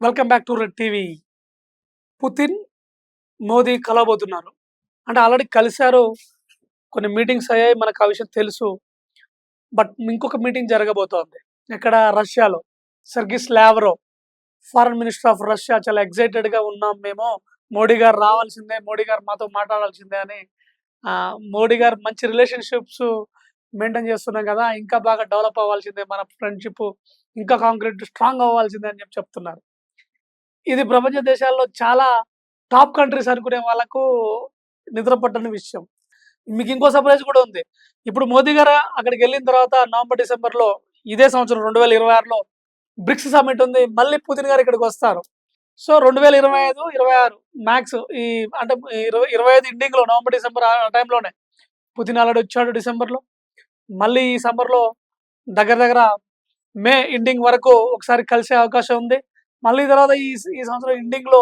Welcome back to Red TV. Putin, Modi కలవబోతున్నారు. అంటే already కలిసారు. కొన్ని మీటింగ్స్ అయ్యాయి. మనకు ఆ విషయం తెలుసు. బట్ ఇంకొక మీటింగ్ జరగబోతోంది. ఎక్కడ? రష్యాలో. సెర్గిస్ Lavrov, foreign minister of Russia, చాలా ఎక్సైటెడ్‌గా ఉన్నాం మేము. మోడీ గారు రావాల్సిందే, మోడీ గారు మాతో మాట్లాడాల్సిందే అని మోడీ గారు మంచి రిలేషన్‌షిప్స్ మెయింటైన్ చేస్తున్నాం కదా! ఇంకా బాగా డెవలప్ అవ్వాల్సిందే, మన ఫ్రెండ్‌షిప్ ఇంకా కాంక్రీట్ స్ట్రాంగ్ అవ్వాల్సిందే అని చెప్తున్నారు. ఇది ప్రపంచ దేశాల్లో చాలా టాప్ కంట్రీస్ అనుకునే వాళ్ళకు నిద్ర పట్టని విషయం. మీకు ఇంకో సర్ప్రైజ్ కూడా ఉంది. ఇప్పుడు మోదీ గారు అక్కడికెళ్ళిన తర్వాత నవంబర్, డిసెంబర్‌లో ఇదే సంవత్సరం 2026లో బ్రిక్స్ సమ్మిట్ ఉంది. మళ్ళీ పుతిన్ గారు ఇక్కడికొస్తారు. సో 2025, 26 మ్యాక్స్ ఈ అంటే 25 ఎండింగ్‌లో నవంబర్, డిసెంబర్ ఆ టైంలోనే పుతిన్ ఆల్రెడీ వచ్చాడు డిసెంబర్‌లో. మళ్ళీ ఈ సమ్మర్‌లో దగ్గర దగ్గర మే ఎండింగ్ వరకు ఒకసారి కలిసే అవకాశం ఉంది. మళ్ళీ తర్వాత ఈ సంవత్సరం ఎండింగ్‌లో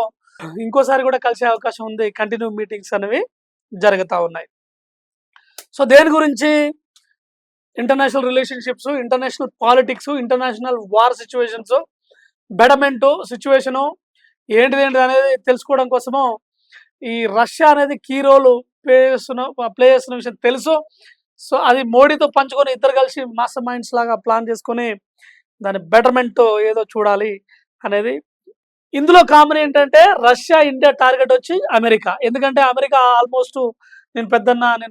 ఇంకోసారి కూడా కలిసే అవకాశం ఉంది. కంటిన్యూ మీటింగ్స్ అనేవి జరుగుతా ఉన్నాయి. సో దేని గురించి? International relationships, international politics, international war situations, betterment situation ఏంటిదేంటిదనేది తెలుసుకోవడం కోసము ఈ రష్యా అనేది కీ రోల్ ప్లే చేస్తున్న విషయం తెలుసు. సో అది మోడీతో పంచుకొని ఇద్దరు కలిసి మాస్టర్ మైండ్స్ లాగా ప్లాన్ చేసుకొని దాని బెటర్‌మెంట్ ఏదో చూడాలి అనేది. ఇందులో కామన్ ఏంటంటే రష్యా, ఇండియా టార్గెట్ వచ్చి అమెరికా. ఎందుకంటే అమెరికా ఆల్మోస్ట్ నేను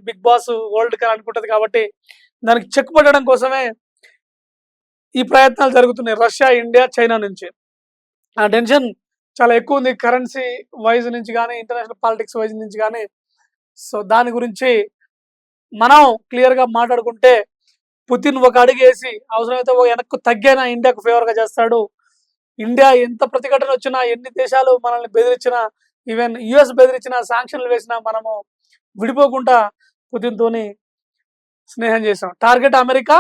బిగ్ బాస్ వరల్డ్ కప్ అనుకుంటది కాబట్టి దానికి చెక్ పట్టడం కోసమే ఈ ప్రయత్నాలు జరుగుతున్నాయి రష్యా, ఇండియా, చైనా నుంచి. ఆ టెన్షన్ చాలా ఎక్కువ ఉంది కరెన్సీ వైజ్ నుంచి గానీ, ఇంటర్నేషనల్ పాలిటిక్స్ వైజ్ నుంచి గానీ. సో దాని గురించి మనం క్లియర్‌గా మాట్లాడుకుంటే పుతిన్ ఒక అడుగేసి అవసరమైతే ఓ వెనక్కు తగ్గైనా ఇండియాకు ఫేవర్‌గా చేస్తాడు. ఇండియా ఎంత ప్రతిఘటన వచ్చినా, ఎన్ని దేశాలు మనల్ని బెదిరించినా, ఈవెన్ యూఎస్ బెదిరించినా, సాంక్షన్లు వేసినా మనము విడిపోకుండా పుతిన్‌తోని స్నేహం చేసాం. టార్గెట్ అమెరికా,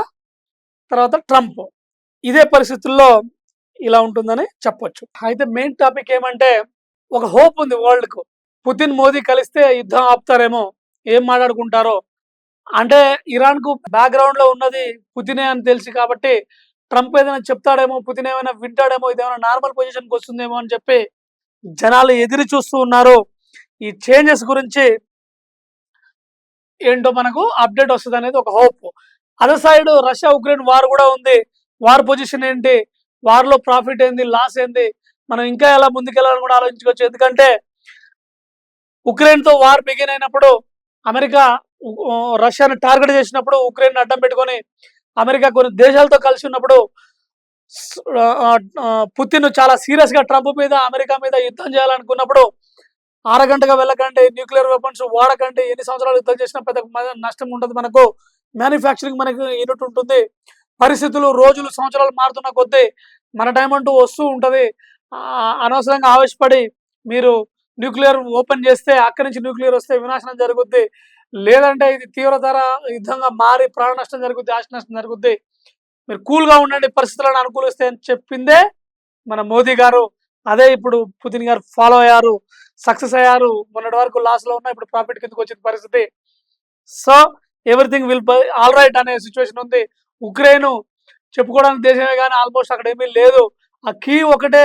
తర్వాత ట్రంప్. ఇదే పరిస్థితుల్లో ఇలా ఉంటుందని చెప్పొచ్చు. అయితే మెయిన్ టాపిక్ ఏమంటే ఒక హోప్ ఉంది వరల్డ్‌కు. పుతిన్, మోదీ కలిస్తే యుద్ధం ఆపుతారేమో, ఏం మాట్లాడుకుంటారో. అంటే ఇరాన్‌కు బ్యాక్‌గ్రౌండ్‌లో ఉన్నది పుతినే అని తెలిసి కాబట్టి ట్రంప్ ఏదైనా చెప్తాడేమో, పుతిన్ ఏమైనా వింటాడేమో, ఇదేమైనా నార్మల్ పొజిషన్‌కి వస్తుందేమో అని చెప్పి జనాలు ఎదురు చూస్తూ ఉన్నారు. ఈ చేంజెస్ గురించి ఏంటో మనకు అప్డేట్ వస్తదనేది ఒక hope. Other side Russia, Ukraine war కూడా ఉంది. వార్ పొజిషన్ ఏంటి? వార్‌లో ప్రాఫిట్ ఏంది? లాస్ ఏంది? మనం ఇంకా ఎలా ముందుకెళ్ళాలని కూడా ఆలోచించుకోవచ్చు. ఎందుకంటే ఉక్రెయిన్‌తో వార్ బిగిన్ అయినప్పుడు అమెరికా రష్యాని టార్గెట్ చేసినప్పుడు ఉక్రెయిన్ అడ్డం పెట్టుకొని అమెరికా కొన్ని దేశాలతో కలిసి ఉన్నప్పుడు పుతిన్ చాలా సీరియస్‌గా ట్రంప్ మీద, అమెరికా మీద యుద్ధం చేయాలనుకున్నప్పుడు అరగంటగా వెళ్ళకండి, న్యూక్లియర్ వెపన్స్ వాడకండి, ఎన్ని సంవత్సరాలు యుద్ధం చేసినా పెద్ద నష్టం ఉండదు మనకు. మ్యానుఫ్యాక్చరింగ్ మనకు యూనిట్ ఉంటుంది. పరిస్థితులు రోజులు, సంవత్సరాలు మారుతున్న కొద్దీ మన టైం అంటూ వస్తూ ఉంటది. అనవసరంగా ఆవేశపడి మీరు న్యూక్లియర్ ఓపెన్ చేస్తే అక్కడి నుంచి న్యూక్లియర్ వస్తే వినాశనం జరుగుద్ది. లేదంటే ఇది తీవ్రతర యుద్ధంగా మారి ప్రాణ నష్టం జరుగుద్ది, ఆస్తి నష్టం జరుగుద్ది. మీరు కూల్‌గా ఉండండి, పరిస్థితులను అనుకూలిస్తాయి అని చెప్పిందే మన మోదీ గారు. అదే ఇప్పుడు పుతిన్ గారు ఫాలో అయ్యారు, సక్సెస్ అయ్యారు. మొన్నటి వరకు లాస్‌లో ఉన్న ఇప్పుడు ప్రాఫిట్ కిందకి వచ్చిన పరిస్థితి. So everything will buy all right అనే సిచ్యువేషన్ ఉంది. ఉక్రెయిన్ చెప్పుకోవడానికి దేశమే కానీ ఆల్మోస్ట్ అక్కడ ఏమీ లేదు. ఆ కీవ్ ఒకటే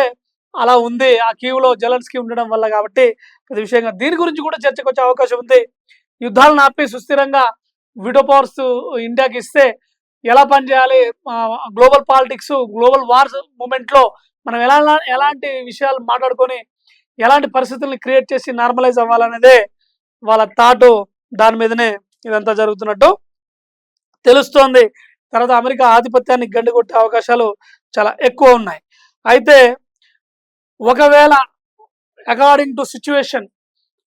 అలా ఉంది. ఆ కీవ్‌లో జెలెన్స్కీ ఉండడం వల్ల కాబట్టి పెద్ద విషయంగా దీని గురించి కూడా చర్చకొచ్చే అవకాశం ఉంది. యుద్ధాలను ఆపి సుస్థిరంగా వీటో పవర్స్ ఇండియాకి ఇస్తే ఎలా పనిచేయాలి? గ్లోబల్ పాలిటిక్స్, గ్లోబల్ వార్స్ మూవ్‌మెంట్‌లో మనం ఎలాంటి విషయాలు మాట్లాడుకొని, ఎలాంటి పరిస్థితుల్ని క్రియేట్ చేసి నార్మలైజ్ అవ్వాలనేదే వాళ్ళ థాటు. దాని మీదనే ఇదంతా జరుగుతున్నట్టు తెలుస్తోంది. తర్వాత అమెరికా ఆధిపత్యాన్ని గండికొట్టే అవకాశాలు చాలా ఎక్కువ ఉన్నాయి. అయితే ఒకవేళ అకార్డింగ్ టు సిట్యుయేషన్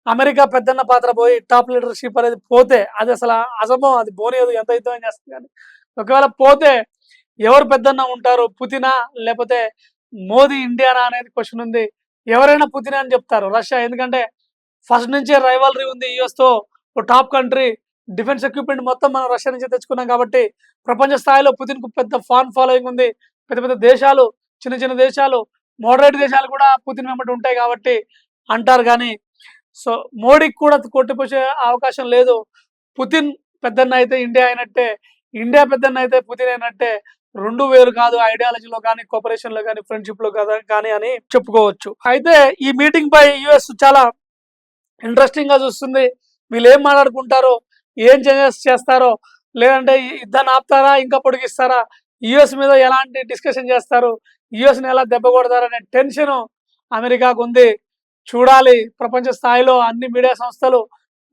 అమెరికా పెద్దన్న పాత్ర పోయి టాప్ లీడర్‌షిప్ అనేది పోతే అది అసలు అసంభవం. అది పోనీయదు, ఎంత యుద్ధం చేస్తుంది కానీ. ఒకవేళ పోతే ఎవరు పెద్దన్న ఉంటారు? పుతినా? లేకపోతే మోదీ, ఇండియానా అనేది క్వెషన్ ఉంది. ఎవరైనా పుతినే అని చెప్తారు రష్యా. ఎందుకంటే ఫస్ట్ నుంచే రైవల్రీ ఉంది యూఎస్‌తో. ఓ టాప్ కంట్రీ. డిఫెన్స్ ఎక్విప్‌మెంట్ మొత్తం మనం రష్యా నుంచే తెచ్చుకున్నాం కాబట్టి ప్రపంచ స్థాయిలో పుతిన్‌కు పెద్ద ఫాన్ ఫాలోయింగ్ ఉంది. పెద్ద పెద్ద దేశాలు, చిన్న చిన్న దేశాలు, మోడరేట్ దేశాలు కూడా పుతిన్ వెంబడి ఉంటాయి కాబట్టి అంటారు గానీ, సో మోడీకి కూడా కొట్టిపోసే అవకాశం లేదు. పుతిన్ పెద్దన్న అయితే ఇండియా అయినట్టే, ఇండియా పెద్దన్న అయితే పుతిన్ అయినట్టే. రెండు వేరు కాదు. ఐడియాలజీలో గాని, కోఆపరేషన్‌లో గాని, ఫ్రెండ్‌షిప్‌లో గాని అని చెప్పుకోవచ్చు. అయితే ఈ మీటింగ్ పై యూఎస్ చాలా ఇంట్రెస్టింగ్‌గా చూస్తుంది. వీళ్ళేం మాట్లాడుకుంటారో, ఏం చేంజెస్ చేస్తారో, లేదంటే ఈ యుద్ధాన్ని ఆపుతారా? ఇంకా పొడిగిస్తారా? యూఎస్ మీద ఎలాంటి డిస్కషన్ చేస్తారు? యూఎస్‌ని ఎలా దెబ్బ కొడతారనే టెన్షను అమెరికాకుంది. చూడాలి. ప్రపంచ స్థాయిలో అన్ని మీడియా సంస్థలు,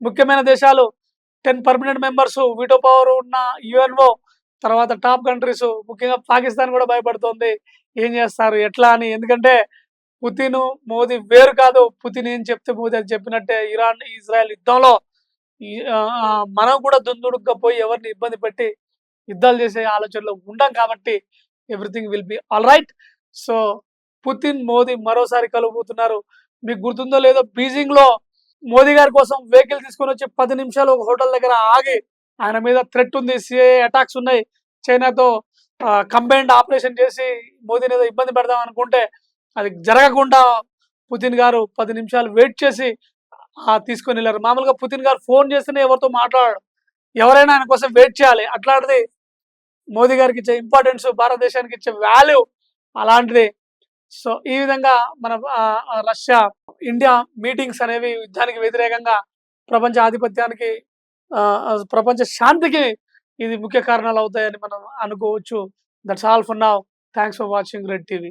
ముఖ్యమైన దేశాలు, 10 పర్మనెంట్ మెంబర్స్, వీటో పవర్ ఉన్న యుఎన్ఓ, తర్వాత టాప్ కంట్రీస్, ముఖ్యంగా పాకిస్తాన్ కూడా భయపడుతోంది. ఏం చేస్తారు? ఎట్లా అని. ఎందుకంటే పుతిన్, మోదీ వేరు కాదు. పుతిన్ ఏం చెప్తే మోదీ అది చెప్పినట్టే. ఇరాన్, ఇజ్రాయెల్ యుద్ధంలో మనం కూడా దుందుడుకుగా పోయి ఎవరిని ఇబ్బంది పెట్టి యుద్ధాలు చేసే ఆలోచనలో ఉండం కాబట్టి everything will be alright. So, Putin, Modi మరోసారి కలవబోతున్నారు. మీకు గుర్తుందో లేదో బీజింగ్‌లో మోదీ గారి కోసం వెహికల్ తీసుకొనొచ్చి 10 నిమిషాలు ఒక హోటల్ దగ్గర ఆగి, ఆయన మీద థ్రెట్ ఉంది. సీఏఏ అటాక్స్ ఉన్నాయి. చైనాతో కంబైన్డ్ ఆపరేషన్ చేసి మోదీని ఏదో ఇబ్బంది పెడదాం అనుకుంటే అది జరగకుండా పుతిన్ గారు 10 నిమిషాలు వెయిట్ చేసి తీసుకొనెళ్లారు. మామూలుగా పుతిన్ గారు ఫోన్ చేస్తేనే ఎవరితో మాట్లాడడు. ఎవరైనా ఆయన కోసం వెయిట్ చేయాలి. అట్లాంటిది మోదీ గారికి ఇచ్చే ఇంపార్టెన్స్, భారతదేశానికి ఇచ్చే వాల్యూ అలాంటిది. సో, ఈ విధంగా మన రష్యా, ఇండియా మీటింగ్స్ అనేవి యుద్ధానికి వ్యతిరేకంగా ప్రపంచ ఆధిపత్యానికి, ప్రపంచ శాంతికి ఇది ముఖ్య కారణాలు అవుతాయని మనం అనుకోవచ్చు. That's all for now. Thanks for watching red TV.